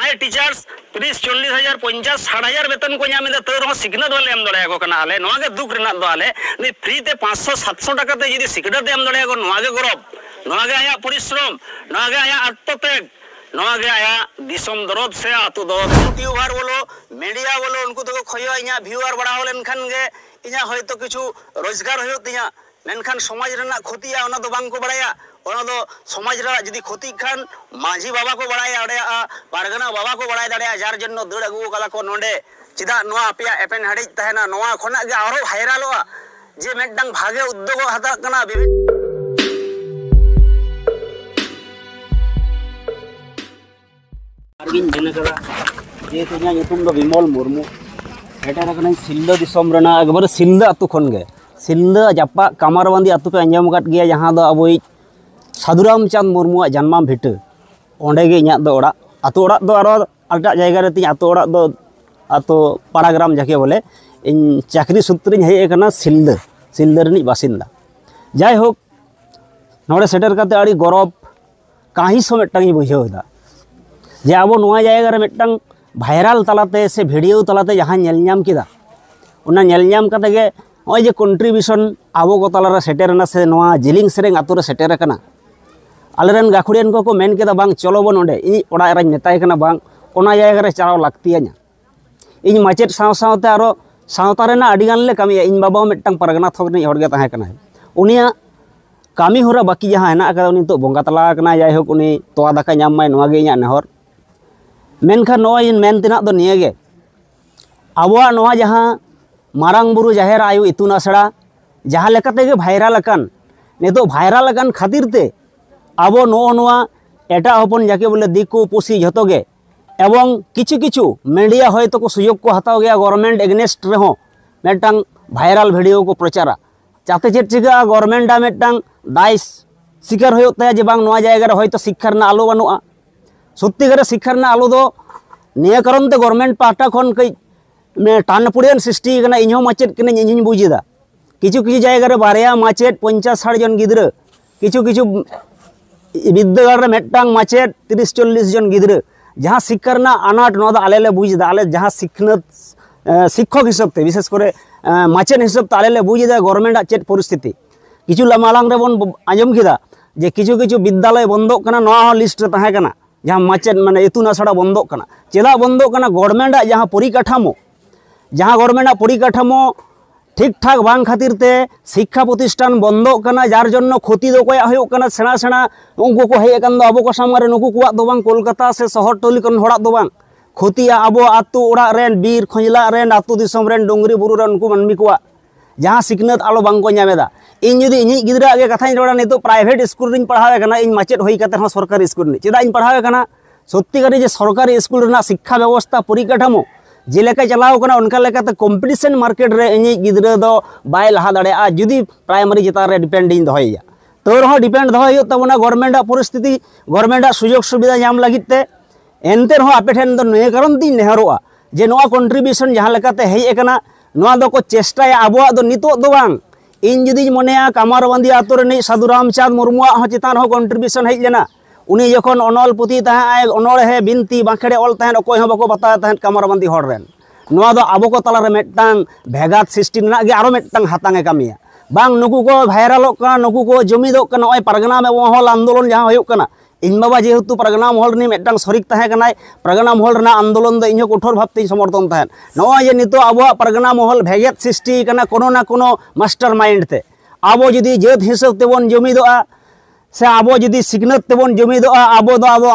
जहाँ टीचार्स 30-40,000 50-60,000 वेतन को नाम तो सिखनत वाले एम दाड़े आले नोगे दुख रेना दो आले फ्री ते 500-700 टाका ते यदि सिखनत एम दाड़े नोगे गौरव नोगे आया परिश्रम नोगे आया आत्मत्याग नोगे आया दिसम दरद से आतु दरद यूट्यूबर बोलो मीडिया बोलो उनको तो खयो इना व्यूअर बड़ा हो लेनखान गे इना होयतो किछु रोजगार होयो तिया मेनखान समाज रेना क्षतिया ओना दो बांग को बड़ाया ओना दो समाज रा जदि क्षति खान माझी बाबा को बड़ाया अड़ेया पारगना बाबा को बड़ाय दाड़ेया जार जन्नो दड़ अगु कला को नोंडे चिदा नोआ आपया एपेन हड़िज तहेना नोआ खोना गे आरो भाइरालोआ जे मेडंग भागे उद्योग हता कना विमल मुर्मू एटार सिल्दा दिसम एकबारे सिल्दा आतु खन गे सिल्दा जापा कामारबांदी आतु पे आंजम काट गया जहाँ दो अब साधुराम चांद मुर्मुआ जन्माम भिटा ओंडे गे इᱧᱟᱜ दो ओड़ा आतु ओड़ा दो आरो एटा जायगा रे तिᱧ आतु ओड़ा दो आतु पाड़ाग्राम जाके बोले इन चाकरी सूत्रे हेज अकाना सिल्दा सिल्दा रनिज बासिंदा जाय होक नोडे सेटर काते आड़ी गौरव काहिस मिदटांग बुझेवदा जे अब नोआ जायगा रे मिदटांग भाइराल तलाते से भिडियो तलाते जहाँ नेलनाम केदा उना नेलनाम काते गे ओय जे कंट्रीब्यूशन आबो को तलारे सेटेरना से नोआ जिलिंग सेरेंग आतुरे सेटेर कना आलेरन गाखुड़ियन को मेन केदा बांग चलो बन ओंडे इ ओड़ा रे मेताय कना बांग ओना जायगा रे चालाव लाक्तिया냐 इन माचेट साव सावते आरो सावता रेना अडिगान ले कामिया इन बाबा मिदटांग परगना थोक नि हड़गे ताहे कना उनिया कामी होरा बाकी जहाँ हेना का उनी तो बोंगा तला कना जाय होक उनी तोआ दाका नाम माय नोआ गे इᱧᱟᱜ नेहर मेनखान नोय मेन तिना दो निये आबोआ नोआ जहाँ मारांग बुरु जाहेर आयु इतुन आसड़ा जहाँ लेकाते गे भाइराल अकान नितो भाइराल अकान खातिर ते आबो नोआ एटा हपन जाके बोले दिकु पुसी जतो गे एवं किछु किछु मीडिया होयतो को सुयोग को हताव गया गवर्नमेंट एगनेस्ट रेहो मेटांग भाइराल वीडियो को प्रचारा चाते चेट चिगा गवर्नमेंट मेटांग दाइस शिकार होयोते जे बांग नोआ जायगा रे होयतो शिक्षा रना आलो बानुआ सत्तिगारे शिक्षा रना आलो दो निया कारण ते गवर्नमेंट पाटा खन कई टानपुड़ियन सृष्टि कना इन्हों माचेट कने इᱧ बुझेदा किछु किछु जायगा रे बारिया माचेट 50-60 जन गिद्रा किछु किछु विद्यागार रे मेटांग माचेट 30-40 जन गिद्रा जहाँ शिक्षा रना आनाट नो दा आले ले बुझेदा आले जहाँ सिखनत शिक्षक हिसाब ते विशेष करे माचेट हिसाब ते आले ले बुझेदा गवर्नमेंट आ चेट परिस्थिति किछु लामालांग रे बन आंजम केदा जे किछु किछु विद्यालय बंदोक कना नोआ लिस्ट रे ताहे कना जहाँ माचेट माने इतुन आसड़ा बंदोक कना चेदा बंदोक कना गवर्नमेंट आ जहाँ परिकाठामो जहाँ गवर्नमेंट परिकाठामो ठीक ठाक बांग खातिर ते शिक्षा प्रतिष्ठान बंदोक कना जार जन्नो क्षति दो कोया होयो कना सेना सेना उनको को हेय अकन दो आबो को सामने नुकु कुआ दो बांग कोलकाता से शहर टोली कन होड़ा दो बांग क्षतिया आबो आतु ओड़ा रेन बीर खंजला रेन आतु दिसम रेन डोंगरी बुरु रेन उनको मानमी कुआ जहाँ सिखनत आलो बांग को न्यामेदा इन जुदी इᱧ गिद्रा आगे कथाई रोड़ा नितो प्राइवेट स्कूल रिन पढ़ावे कना इन माचेट होई कते हो सरकारी स्कूल नि चेदा इन पढ़ावे कना सत्ती करे जे सरकारी स्कूल रना शिक्षा व्यवस्था परिकाठामो जेलेका चलाव कना उनका लेकाते कॉम्पिटिशन मार्केट रे इᱧ गिद्रा दो बाय लहा दाड़ेया जुदी प्राइमरी चेतान रे डिपेंड इन दोहैया तो रहो डिपेंड दोहै हुयो तबना गवर्नमेंट परिस्थिति गवर्नमेंट सुयोग सुविधा नाम लागित ते एनते रहो आपे ठेन दो ने कारण ती नेहरोआ जे नोआ कंट्रीब्यूशन जहाँ लेकाते हेय एकना नोआ दो को चेष्टाया आबोआ दो नितो दो बांग इन जुदी मनेया कामारबांदी आतु रे साधुराम चांद मुर्मुआ हो चितान हो कंट्रीब्यूशन हेज लेना उनी जखन अनल पुथी ताहे अनड़हे बिनती बांखेड़े ऑल ताहेन अकोय हो बको बताया ताहेन कामारबांदी हर रेन नोआ दो आबो को तला रे मेटांग भेगात सिस्टम ना गे आरो मेटांग हातांगे कामिया बांग नुकु को भाइरालोक कना नुकु को जमीदोक कना ओय परगना में महल आंदोलन जहाँ होयो कना इन बाबा जेहेतु परगना महल नी मेटांग शरीक ताहे कनाय परगना महल रना आंदोलन दो इñो कठोर भावते समर्थन ताहेन नोआ जे नितो आबो परगना महल भेगेत सृष्टि कना कोनो ना कोनो मास्टर माइंड ते आबो जुदी जेत हिसाब तेबन जमीदोआ से आबो जुदी सिखनत तेबन जमीदोआ आबो दो आबो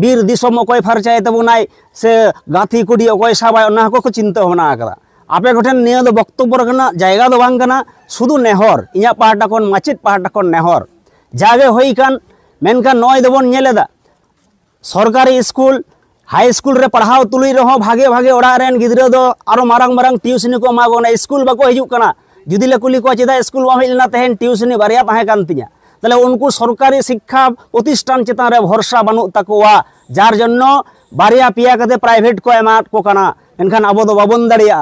बीर दिसम अकोय फारचाय तेबनाय से गाथी कुडी अकोय साबाय ओना को चिंता होना आकदा आपे कोठेन निया दो वक्तव्य रखना जायगा दो बांग कना शुधु नेहर इñा पाहटा कोन माचेट पाहटा कोन नेहर जागे होई कान मेनखान नोय दोबन नेलेदा सरकारी स्कूल हाई स्कूल रे पढ़ाव तुलुई रहो भागे भागे ओड़ा रेन गिद्रा दो आरो मारंग मारंग ट्यूशन को मागोना स्कूल बाको हिजुक कना जुदी ले कुली को चेदा स्कूल वा हेलना तहेन ट्यूशन बारिया ताहे कान तिñा ताले उनको सरकारी शिक्षा प्रतिष्ठान चेतान रे भरसा बानु ताकोवा जार जन्नो बारिया पिया कते प्राइवेट को एमात को कना एनखान आबो दो बाबन दाड़िया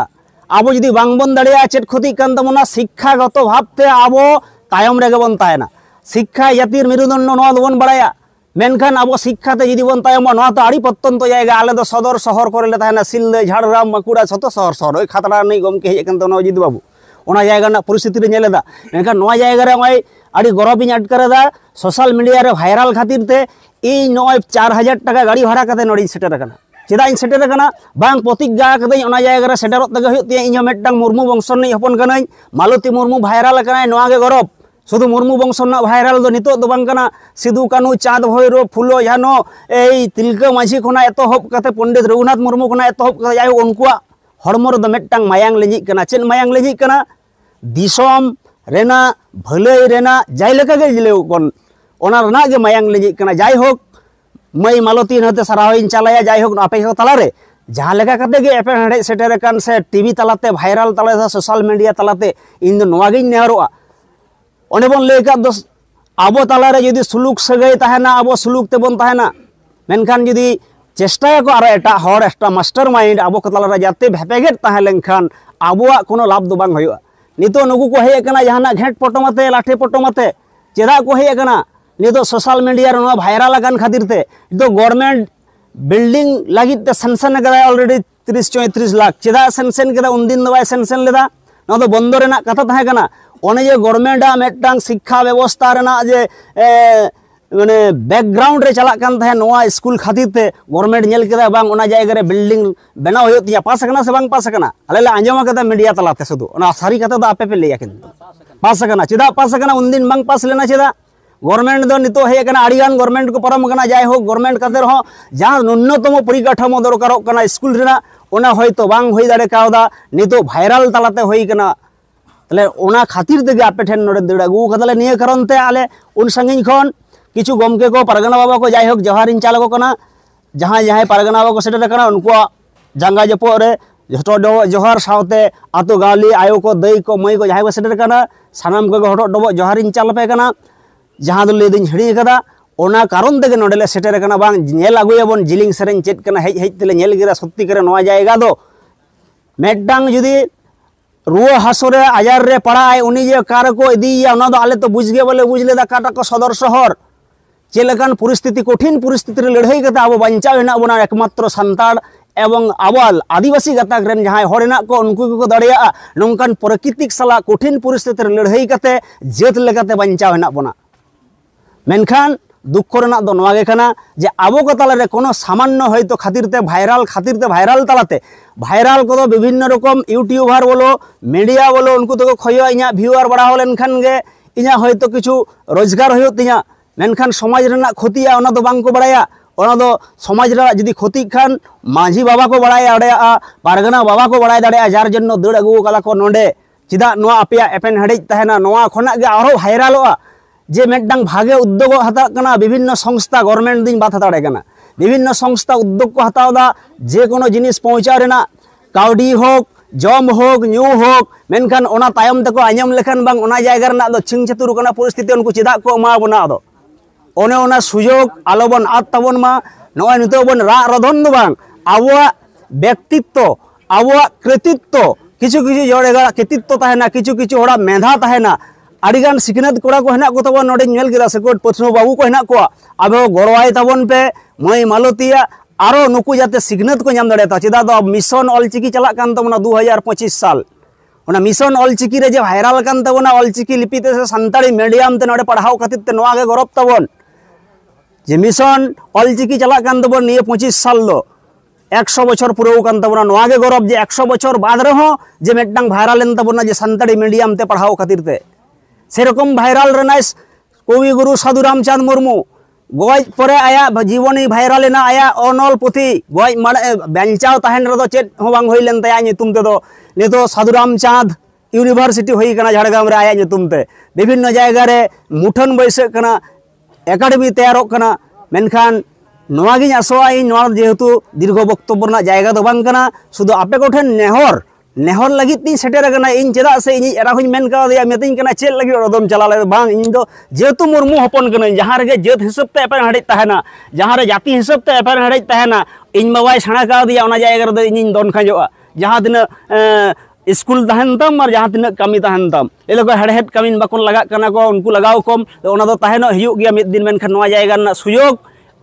आबो जुदी बांग बन दाड़िया चेत क्षति कान तमना शिक्षागत भावते आबो तायम रेगे बन ताहेना शिक्षा जातिर मेरुदंड नोआ दोबन बड़ाया मेनखान अब शिक्षाते जुदी बन तायमा नोआ तो आड़ी प्रत्यंत जायगा आले दो सदर शहर करे ताहेना सिलदे झाड़ग्राम बांकुड़ा छतो शहर शहर ओई खातड़ा नहीं गमके हेज अकन तो जिदु बाबू ओना जायगा ना परिस्थिति रे नेलेदा मेनखान नोआ जायगा रे ओई आड़ी गौरव इन अटकरेदा सोशल मीडिया रे वायरल खातिर ते इ नोय 4000 टाका गाड़ी भाड़ा कते नोडी सेटर कना चेदा इन सेटर कना बांग प्रतिज्ञा कदई ओना जायगा रे सेटरत तगे हुयु तिया इन मेटटांग मुर्मू वंशन नि हपन कनाई मालती मुर्मू वायरल कनाई नोआ गे गौरव शुद्ध मुर्मू वंशना वायरल दो नितो दो बांग कना सिदु कानू चाँद भैरव फुलो झानो ए तिलका माझी खना एतहब कते पंडित रघुनाथ मुर्मू खना एतहब कते जाय उनकुआ हड़मो रे मेटटांग मायांग लेजिक कना चेद मायांग लेजिक कना दिसोम रेना भलाई रेना जाय लेका गे जिलेउ कोन ओना रना गे मायांग लेजिक कना जाय होक मई मालती नते सराहिन चालाया जाय होक आपे हो तलारे जहाँ लेका कते गे एपे हड़े सेटर कान से टीवी तलाते वायरल तलाते सोशल मीडिया तलाते इन दो नोआ गे नेहरोआ ओने बन लेका दो आबो तलारे जदि सुलुक सगै ताहेना आबो सुलुक तेबन ताहेना मेनखान जदि चेष्टाया को आरो एटा हर एक्स्ट्रा मास्टर माइंड आबो को तलारे जाते भेपेगेट ताहे लेनखान आबोआ कोनो लाभ दो बांग होयुआ नितो नुगु को हेय कना जहाना घेट पटोमाते लाठे पटोमाते चेदा को हेय कना नितो सोशल मीडिया रे नो वायरल आकान खातिर ते तो गवर्नमेंट बिल्डिंग लागित ते सेंसन कदा ऑलरेडी 30-34 लाख चेदा सेंसन कदा उन दिन दो बाय सेंसन लेदा ना तो बंदो रेना कथा ताहे कना ओने जे गवर्नमेंट मेटटांग शिक्षा व्यवस्था रेना जे माने बैकग्राउंड रे चला कान ताहे नोआ स्कूल खातिर ते गवर्नमेंट नेल केदा बांग ओना जायगा रे बिल्डिंग बनाव होय तिया पास कना से बांग पास कना आले ले आंजमा कदा मीडिया तलाते सुदु ओना सारी कथा दो आपे पे लेया किन पास कना चेदा पास कना उन दिन बांग पास लेना चेदा गवर्नमेंट दो नितो हे कना आड़ीगान गवर्नमेंट को परम कना जाय हो गवर्नमेंट कते रहो जहां न्यूनतम परिकाठामो दरकारो कना स्कूल रेना ओना होयतो बांग होय दाड़े कावदा नितो वायरल तलाते होय कना तले ओना खातिर तेगे आपे ठेन नोडे दड़ अगु कदले निये कारण ते आले उन संगिन खन किछु गमके को परगना बाबा को जाय होक जवाहरिन चालको कना जहां जहां परगना बाबा को सेटर कना उनको जांगा जपो रे हटो जोहार सावते आतो गावली आयो को दई को मई को जहां को सेटर कना सानाम को हटो डबो जोहारिन चालपे कना जहां दो लेदिन हड़ी कदा ओना कारण तेगे नोडेले सेटर कना बांग नेल आगुयाबन जिलिंग सेरेन चेत कना हेज हेज तेले नेल गिरा सत्ती करे नोआ जायगा दो मेटडांग जुदी रुआ हासुरे आजार रे पड़ाए उनी जे कार को इदिया ओना दो आले तो बुझगे बोले बुझ लेदा काटा को सदर शहर चेलकान परिस्थिति कठिन परिस्थिति रे लड़ाई कते आबो बांचाव हेना बना एकमात्र संताड़ एवं आवाल आदिवासी गताक रेन जहां हर हेना को उनको को दाड़िया नोंकान प्राकृतिक सला कठिन परिस्थिति रे लड़ाई कते जेत लेकाते बांचाव हेना बना मेनखान दुख रेना दो नोआ गे कना जे आबो को ताला रे कोनो सामान्य हयतो खातिर ते भाइराल तालाते भाइराल को विभिन्न रकम यूट्यूबर बोलो मीडिया बोलो उनको तो खयो इना व्यूअर बड़ा होलेन खान गे इना हयतो किछु रोजगार होयो तिया मेनखान समाज रेना खतिया ओना दो बांग को बड़ाया ओना दो समाज रे जदी खति खान माझी बाबा को बड़ाया अड़ेया पारगना बाबा को बड़ाय दाड़ेया जार जन्नो दड़ अगु कला को नोंडे चिदा नोआ अपेया एपेन हडेज ताहेना नोआ खना गे आरो भाइरालोआ जे मेटडांग भागे उद्योग हता कना विभिन्न संस्था गवर्नमेंट दिन बात हताड़े कना विभिन्न संस्था उद्योग को हतावदा जे कोनो जिनिस पहुंचा रेना काउडी होक जम होक न्यू होक मेनखान ओना तायम तको आंजम लेखान बांग ओना जायगा रेना दो छिंग छतुर कना परिस्थिति उनको चिदा को मा बना दो ओने ओना सुयोग आलोबन आत ताबन मा नोय नितो बन रा रधन दो बांग आबोआ व्यक्तित्व आबोआ कृतित्व किछु किछु जोड़ेगा कृतित्व ताहेना किछु किछु होड़ा मेधा ताहेना आड़ीगान सिखनत कोड़ा को हेना को तबन नोडे नेल गिरा सेकोट पथनो बाबू को हेना को आबे गड़वाय ताबन पे मई मालतिया आरो नुकु जाते सिखनत को नाम दाड़ेता चेदा दो मिशन ऑलचिकी चला कान तबना 2025 साल ओना मिशन ऑलचिकी रे जे वायरल कान तबना ऑलचिकी लिपिते से संताड़ी मीडियम ते नोडे पढ़ाओ खातिर ते नोआ गे गरब तबन जे मिशन ऑलचिकी चला कान तबन निये 25 साल दो 100 बछर पुरो कान तबना नोआ गे गरब जे 100 बछर बाद रहो जे मेटडांग वायरल एन तबना जे संताड़ी मीडियम ते पढ़ाओ खातिर ते सेरकम भाइराल रेनाइस कवि गुरु साधु रामचंद मुर्मू गज परे आया जीवनी भाइराल लेना आया अनल पुथी गज माने बेंचाव ताहेन रे दो चेत हो बांग होइलेन ताया नितुम ते दो नितो साधु रामचंद यूनिवर्सिटी होई कना झाड़ग्राम रे आया नितुम ते विभिन्न जायगा रे मुठन बैसे कना एकाडेमी तैयारोग कना मेनखान नोआ गिन आसोआ इन नोआ जेहेतु दीर्घ वक्तव्य रना जायगा दो बांग कना शुधु आपे को ठेन नेहर लगी ती सेटर कना इन चेदा से इन एरा हुई मेन का दिया मेतिन कना चेल लगी रदम चला ले बांग इन दो जेतु मुर्मू हपन कना जहां रे जेत हिसाब ते एपन हड़े ताहेना जहां रे जाति हिसाब ते एपन हड़े ताहेना इन बाबाई छाणा का दिया ओना जायगा रे इन दोन खाजोआ जहां दिन स्कूल तहन तम और जहां तिना कमी तहन तम ए लोग हेडहेड कमी बाको लगा कना को उनको लगाओ कम ओना दो ताहेनो हियुग गया मिद दिन मेनखान नोआ जायगा ना सुयोग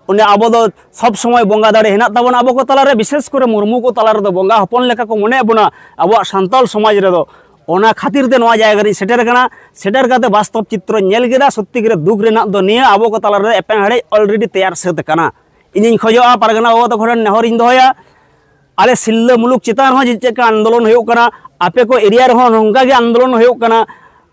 उन्हें अब सब समय बंगा दाड़े हेना ताबोना अब को तलारे विशेष करे मुर्मू को तलारे दो बंगा हपन लेका को मने बोना अब सान्ताल समाज रे दो ओना खातिर ते नवा जायगा रे सेटर कना सेटर काते वास्तव चित्र नेल गेदा सत्य गे दुख रेना दो निया अब को तलारे एपेन हड़े ऑलरेडी तैयार सेत कना इनिन खोजोआ पारगना बाबा तखन नेहर इन दोया आले सिल्ला मुलुक चितान हो चेका आंदोलन होयो कना आपे को एरिया रे हो नंगा गे आंदोलन होयो कना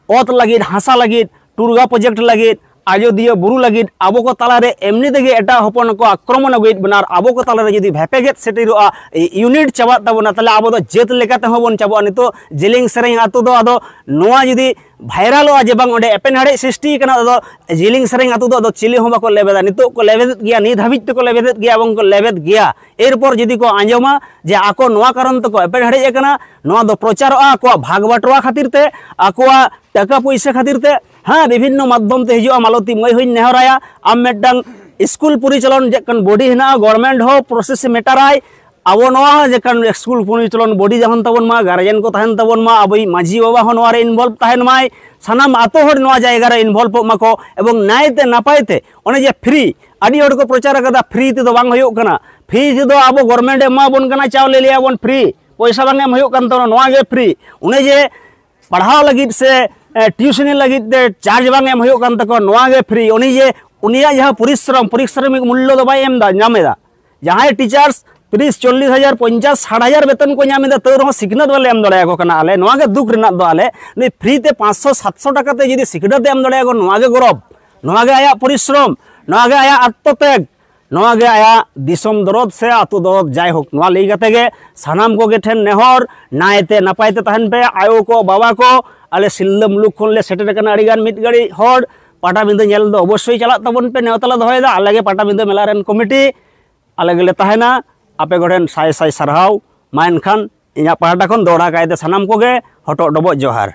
ओत लगिद हासा लगिद टूरगा प्रोजेक्ट लगिद आजोदिया बुरु लगिद अब को तलारे एमनी तेगे एटा हपन को आक्रमण अगुइद बना अब को तलारे जदि भेपेगेत सेटिरोआ यूनिट चाबा तबना तले अब दो जेत लेकाते हो बन चाबा नितो जिलिंग सेरेंग आतु दो आदो नोआ जदि भाइरालोआ जे बांग ओंडे एपेन हाड़े सृष्टि कना दो जिलिंग सेरेंग आतु दो चिली हो बाको लेबेदा नितो को लेबेद गिया नि धाबित को लेबेद गिया एवं को लेबेद गिया एरपर जदि को आंजमा जे आको नोआ कारण तो को एपेन हाड़े कना नोआ दो प्रचारआ को भाग बाटवा खातिर ते आकोआ टाका पैसा खातिर ते हाँ विभिन्न माध्यम ते हिजुआ मालती मई हुई नेहराया आम मेडंग स्कूल परिचालन जेकन बॉडी हेना गवर्नमेंट हो प्रोसेस मेटाराय अब नोआ जेकन स्कूल परिचालन बॉडी जहन तबन मा गार्जियन को तहन तबन मा अबई माझी बाबा हो नोआ रे इनवॉल्व तहन माय सानाम आतो हर नोआ जायगा रे इनवॉल्व माको एवं नायते नापायते ओने जे फ्री आदि हर को प्रचार कदा फ्री ते दो बांग होयो कना फ्री ते दो अब गवर्नमेंट एमा बन कना चावले लिया बन फ्री पैसा बांग एम होयो कन तो नोआ गे फ्री उने जे पढ़ाव लगिद से ट्यूशन लगिद चार्ज बांग एम होयो कन तको नोआ गे फ्री उनी जे उनिया जहां परिश्रमिक मूल्य दो बाय एम दा नामेदा जहां टीचर्स 30-40,000 50-60,000 वेतन को नामेदा तो रहो सिकनत वाले एम दड़ाया को कना आले नोआ गे दुख रेना दो आले नि फ्री ते 500-700 टाका ते जदि सिकनत एम दड़ाया को नोआ गे गौरव नोआ गे आया परिश्रम नोआ गे आया आत्मत्याग नोआ गे आया दिसम दरद से आतु दरद जाय होक नोआ लई गते गे सानाम को गे ठेन नेहर नायते नापायते तहन पे आयो को बाबा को आले सिल्ला मुलुक खन ले सेटर कना अड़ीगान मिट गाड़ी हर पाटाबिंदा नेल दो अवश्य चला तबन पे नेवतला दोहयदा आलेगे पाटाबिंदा मेला रेन कमिटी आले गेले तहना आपे गोठेन साय साय सरहाव मा एनखान इᱧᱟᱜ पाहाटा खन दौड़ा कायदे सानाम को गे हटो डबो जोहार।